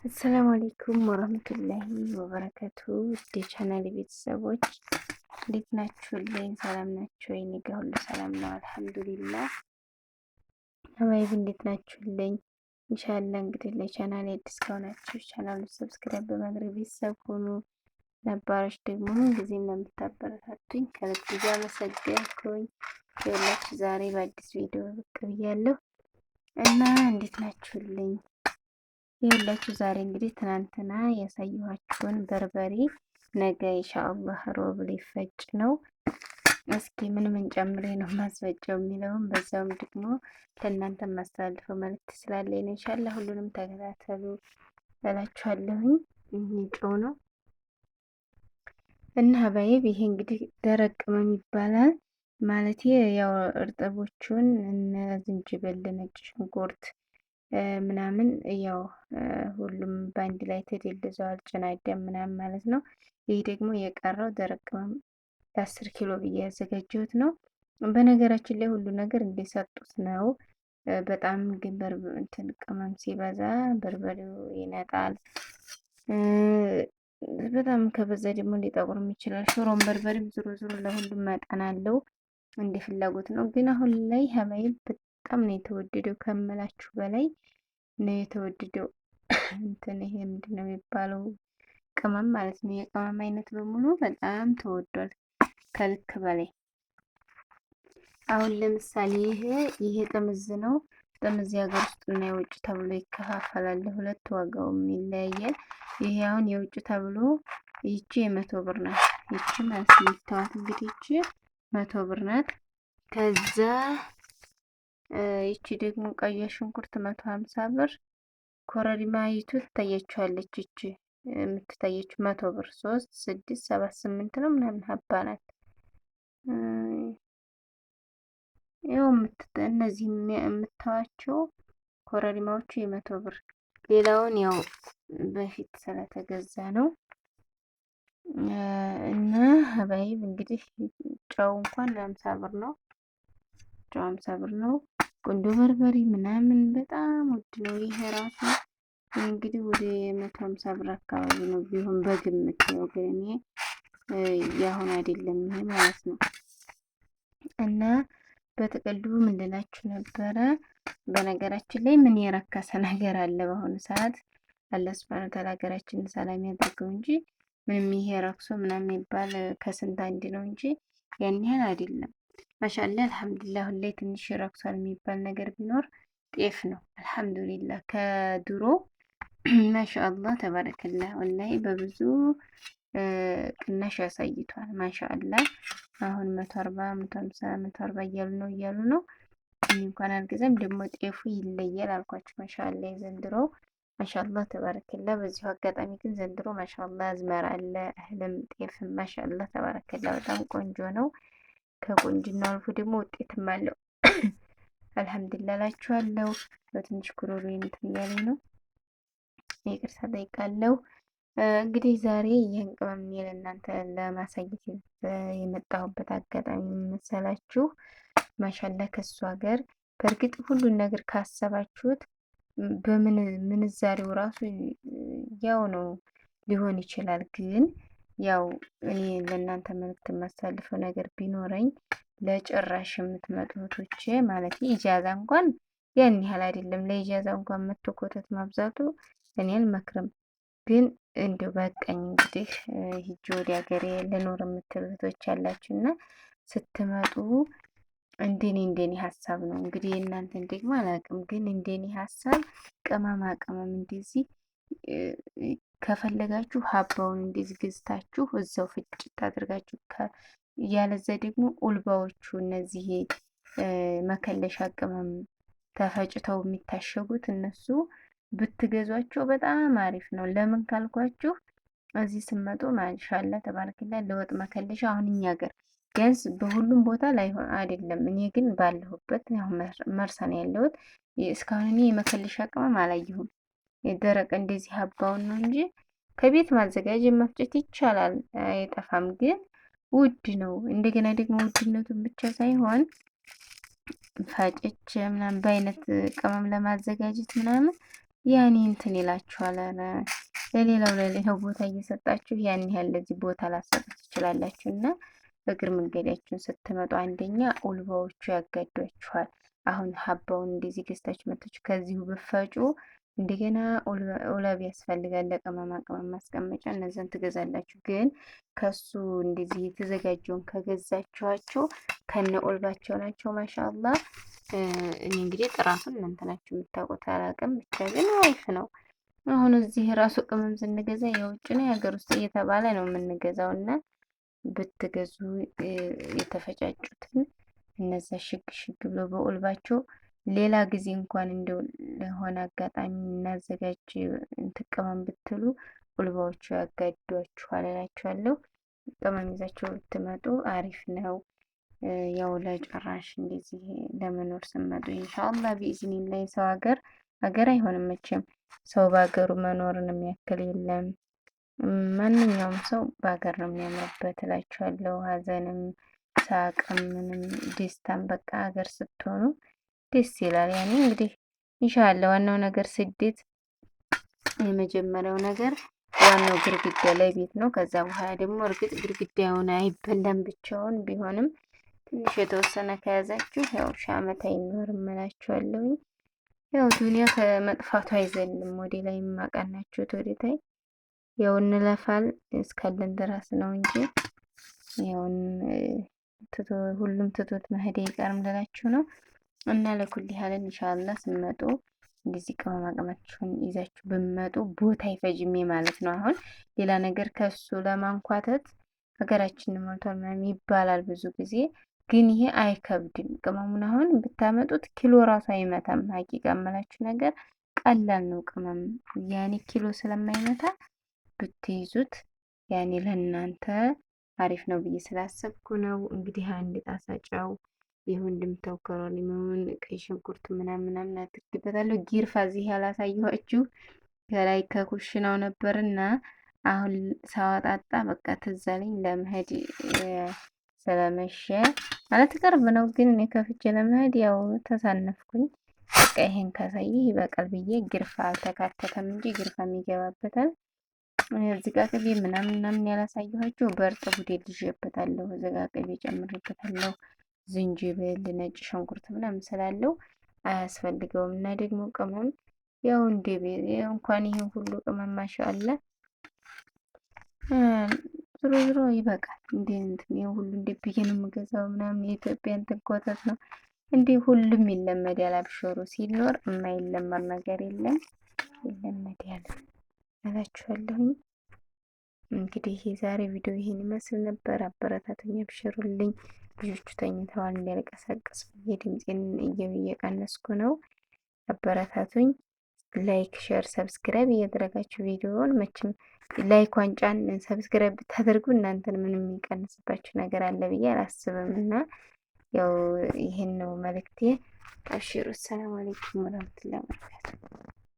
አሰላሙ አለይኩም ወረህመቱላሂ ወበረከቱ። ውድ የቻናል ቤተሰቦች እንዴት ናችሁልኝ? ሰላም ናችሁ? እኔ ጋ ሁሉ ሰላም ነው አልሐምዱሊላህ። ሀባይብ እንዴት ናችሁልኝ? ኢንሻአላህ እንግዲህ ለቻናል አዲስ ከሆናችሁ ቻናሉን ሰብስክራይብ በማድረግ ቤተሰብ ሁኑ። ነባሮች ደግሞ ጊዜም ለምታበረታቱኝ ከልብ አመሰግናለሁኝ። ይኸውላችሁ ዛሬ በአዲስ ቪዲዮ ብቅ ብያለሁ እና እንዴት ናችሁልኝ? ይኸውላችሁ ዛሬ እንግዲህ ትናንትና ያሳየኋችሁን በርበሬ ነገ ኢንሻአላህ ሮብ ሊፈጭ ነው። እስኪ ምን ምን ጨምሬ ነው ማስፈጨው የሚለውን በዛውም ደግሞ ለእናንተ ማስተላልፈው መልዕክት ስላለኝ ነው። ኢንሻአላህ ሁሉንም ተከታተሉ እላችኋለሁኝ። ይህ ጨው ነው እና ሀባይብ ይሄ እንግዲህ ደረቅ ቅመም ይባላል። ማለት ያው እርጥቦቹን እነ ዝንጅብል፣ ነጭ ሽንኩርት ምናምን ያው ሁሉም በአንድ ላይ ተደልዘዋል። ጭናዳም ምናምን ማለት ነው። ይህ ደግሞ የቀረው ደረቅ ቅመም ለ10 ኪሎ ብዬ ያዘጋጀሁት ነው። በነገራችን ላይ ሁሉ ነገር እንዲሰጡት ነው። በጣም ግን እንትን ቅመም ሲበዛ በርበሬው ይነጣል። በጣም ከበዛ ደግሞ ሊጠቁርም ይችላል። ሽሮም በርበሬም ዞሮ ዞሮ ለሁሉም መጠን አለው፣ እንደ ፍላጎት ነው። ግን አሁን ላይ ሀባይብ በጣም ነው የተወደደው ከምላችሁ በላይ ነው የተወደደው። እንትን ይሄ ምንድን ነው የሚባለው ቅመም ማለት ነው። የቅመም አይነት በሙሉ በጣም ተወዷል ከልክ በላይ። አሁን ለምሳሌ ይሄ ጥምዝ ነው። ጥምዝ የሀገር ውስጥ እና የውጭ ተብሎ ይከፋፈላል። ሁለት ዋጋውም ይለያያል። ይሄ አሁን የውጭ ተብሎ ይቺ 100 ብር ናት። ይቺ ማለት ነው እንግዲህ ይቺ 100 ብር ናት። ከዛ ይቺ ደግሞ ቀይ ሽንኩርት 150 ብር። ኮረሪማ ይቱ ትታያችኋለች። ይቺ የምትታየችው 100 ብር 3 6 7 8 ነው ምናምን ሀባ ናት። ይኸው እነዚህ የምታዋቸው ኮረሪማዎቹ የ100 ብር። ሌላውን ያው በፊት ስለተገዛ ነው። እና ሀባይብ እንግዲህ ጨው እንኳን 50 ብር ነው። ጨው 50 ብር ነው። ቁንዶ በርበሬ ምናምን በጣም ውድ ነው። ይሄ ራሱ እንግዲህ ወደ 150 ብር አካባቢ ነው ቢሆን በግምት ነው። ግን እኔ ያሁን አይደለም ይሄ ማለት ነው። እና በጥቅሉ ምን ልላችሁ ነበረ? በነገራችን ላይ ምን የረከሰ ነገር አለ በአሁኑ ሰዓት? አላህ ሱብሃነሁ ወተዓላ ሀገራችንን ሰላም ያድርገው እንጂ ምንም ይሄ ረክሶ ምናምን የሚባል ከስንት አንድ ነው እንጂ ያን ያህል አይደለም። ማሻአላህ አልሐምዱሊላህ። ሁሌ ትንሽ ረክሷል የሚባል ነገር ቢኖር ጤፍ ነው። አልሐምዱሊላህ ከድሮ ማሻአላህ ተባረከላህ ወላሂ በብዙ ቅናሽ ያሳይቷል። ማሻአላህ አሁን 140 150 140 እያሉ ነው። እንኳን አልገዛም ደግሞ ጤፉ ይለያል አልኳችሁ። ማሻአላህ የዘንድሮ ማሻአላህ ተባረከላህ። በዚሁ አጋጣሚ ግን ዘንድሮ ማሻአላህ አዝመራ አለ፣ እህልም ጤፍም ማሻአላህ ተባረከላህ በጣም ቆንጆ ነው። ከቆንጅና አልፎ ደግሞ ውጤትም አለው። አልሐምዱሊላህ እላችኋለሁ። በትንሽ ጉሮሮ እንትን እያለኝ ነው፣ ይቅርታ ጠይቃለሁ። እንግዲህ ዛሬ ይህን ቅመም ለእናንተ ለማሳየት የመጣሁበት አጋጣሚ መሰላችሁ? ማሻአላህ ከሱ ሀገር በእርግጥ ሁሉን ነገር ካሰባችሁት በምን ምንዛሬው ራሱ ያው ነው ሊሆን ይችላል። ግን ያው እኔ ለእናንተ መልዕክት የማሳልፈው ነገር ቢኖረኝ ለጭራሽ የምትመጡ እህቶቼ ማለት ኢጃዛ እንኳን ያን ያህል አይደለም። ለኢጃዛ እንኳን መጥቶ ኮተት ማብዛቱ እኔ አልመክርም። ግን እንዲሁ በቃኝ እንግዲህ ሂጅ ወደ ሀገሬ ልኖር የምትሉ እህቶች ያላችሁና ስትመጡ እንደኔ ሀሳብ ነው እንግዲህ እናንተን ደግሞ አላውቅም። ግን እንደኔ ሀሳብ ቅመማ ቅመም እንደዚህ ከፈለጋችሁ ሀባውን እንደዚህ ገዝታችሁ እዛው ፍጭት አድርጋችሁ ያለዛ ደግሞ ኡልባዎቹ እነዚህ መከለሻ ቅመም ተፈጭተው የሚታሸጉት እነሱ ብትገዟቸው በጣም አሪፍ ነው። ለምን ካልኳችሁ እዚህ ስመጡ ማሻአላ ተባረከላ ለወጥ መከለሻ አሁን እኛ ሀገር ቢያንስ በሁሉም ቦታ ላይ አይደለም። እኔ ግን ባለሁበት አሁን መርሳ ነው ያለሁት። እስካሁን እኔ የመከለሻ ቅመም አላየሁም። የደረቅ እንደዚህ ሀባውን ነው እንጂ ከቤት ማዘጋጀት መፍጨት ይቻላል፣ አይጠፋም። ግን ውድ ነው። እንደገና ደግሞ ውድነቱን ብቻ ሳይሆን ፈጭቼ ምናምን በአይነት ቅመም ለማዘጋጀት ምናምን ያኔ እንትን ይላችኋል። ለሌላው ቦታ እየሰጣችሁ ያን ያህል ለዚህ ቦታ ላሰጡት ትችላላችሁ። እና እግር መንገዳችሁን ስትመጡ አንደኛ ኡልባዎቹ ያጋዷችኋል። አሁን ሀባውን እንደዚህ ገዝታችሁ መጥታችሁ ከዚሁ ብፈጩ እንደገና ኡለብ ያስፈልጋል ለቅመማ ቅመም ማስቀመጫ፣ እነዚያን ትገዛላችሁ። ግን ከሱ እንደዚህ የተዘጋጀውን ከገዛችኋቸው ከነ ኡልባቸው ናቸው። ማሻአላ እኔ እንግዲህ ጥራቱን እናንተ ናችሁ የምታውቁት፣ አላውቅም። ብቻ ግን አሪፍ ነው። አሁን እዚህ ራሱ ቅመም ስንገዛ የውጭ ነው የሀገር ውስጥ እየተባለ ነው የምንገዛው። እና ብትገዙ የተፈጫጩትን እነዛ ሽግ ሽግ ብሎ በኡልባቸው ሌላ ጊዜ እንኳን እንደው ለሆነ አጋጣሚ እናዘጋጅ ቅመም ብትሉ ኡልባዎቹ ያጋዷችኋል እላችኋለሁ። ቅመም ይዛችሁ ብትመጡ አሪፍ ነው። ያው ለጭራሽ እንደዚህ ለመኖር ስመጡ ኢንሻአላህ ቢኢዝኒላህ ሰው ሀገር አይሆንም መቼም። ሰው በሀገሩ መኖርን የሚያክል የለም። ማንኛውም ሰው በሀገር ነው የሚያምርበት እላችኋለሁ። ሀዘንም ሳቅም ምንም ደስታም በቃ ሀገር ስትሆኑ ደስ ይላል። ያኔ እንግዲህ ኢንሻአላህ ዋናው ነገር ስደት የመጀመሪያው ነገር ዋናው ግርግዳ ላይ ቤት ነው። ከዛ በኋላ ደግሞ እርግጥ ግርግዳውን አይበላም ብቻውን ቢሆንም ትንሽ የተወሰነ ከያዛችሁ ያው ሺህ ዓመት አይኖርም እላችኋለሁ። ያው ዱንያ ከመጥፋቱ አይዘልም። ወደ ላይ ማቀናችሁት ወደ ታይ ያው እንለፋል እስካለን ድረስ ነው እንጂ ያው ሁሉም ትቶት መሄድ አይቀርም ልላችሁ ነው። እና ለኩል ያህልን ኢንሻአላህ ስመጡ እንደዚህ ቅመማ ቅመማችሁን ይዛችሁ ብመጡ ቦታ አይፈጅም ማለት ነው። አሁን ሌላ ነገር ከሱ ለማንኳተት ሀገራችን ሞልቷል ምናምን ይባላል ብዙ ጊዜ፣ ግን ይሄ አይከብድም። ቅመሙን አሁን ብታመጡት ኪሎ ራሱ አይመታም። ሀቂቃ የምላችሁ ነገር ቀላል ነው። ቅመም ያኔ ኪሎ ስለማይመታ ብትይዙት ያኔ ለእናንተ አሪፍ ነው ብዬ ስላሰብኩ ነው። እንግዲህ አንድ ጣሳ ጨው ይሁን እንደምታውቀው ሊሞን ቀይ ሽንኩርት ምናምን አድርጌበታለሁ። ጊርፋ እዚህ ያላሳየኋችሁ ከላይ ከኩሽናው ነበርና አሁን ሳወጣጣ በቃ ትዝ አለኝ ለመሄድ ስለመሸ ማለት ቅርብ ነው፣ ግን እኔ ከፍቼ ለመሄድ ያው ተሳነፍኩኝ። በቃ ይሄን ካሳየ ይበቃል ብዬ ጊርፋ አልተካተተም እንጂ ጊርፋ የሚገባበታል። እዚህ ጋር ቅቤ ምናምን ያላሳየኋችሁ በእርጥቡ ይዤበታለሁ። እዚህ ጋር ቅቤ ጨምሬበታለሁ። ዝንጅብል፣ ነጭ ሽንኩርት ምናምን ስላለው አያስፈልገውም። እና ደግሞ ቅመም ያው እንደ እንኳን ይሄን ሁሉ ቅመም ማሻአላ ዝሮ ይበቃል። እንዴ እንትን ይሄን ሁሉ እንደ ብዬ ነው የምገዛው ምናምን የኢትዮጵያ እንትን ኮተት ነው እንዴ። ሁሉም ይለመዳል። አብሽሩ ሲኖር የማይለመድ ነገር የለም። ይለመዳል እላችኋለሁኝ። እንግዲህ የዛሬ ቪዲዮ ይሄን ይመስል ነበር። አበረታቱኝ፣ አብሽሩልኝ። ልጆቹ ተኝተዋል እንዳልቀሰቅስ ብዬ ድምፄን እየቀነስኩ ነው። አበረታቱኝ። ላይክ፣ ሼር፣ ሰብስክራይብ እያደረጋችሁ ቪዲዮውን መቼም ላይክ ዋንጫን ሰብስክራይብ ብታደርጉ እናንተን ምንም የሚቀንስባችሁ ነገር አለ ብዬ አላስብም። እና ያው ይሄን ነው መልእክቴ። አብሽሩ። ሰላም አለይኩም ወራህመቱላሂ ወበረካቱ።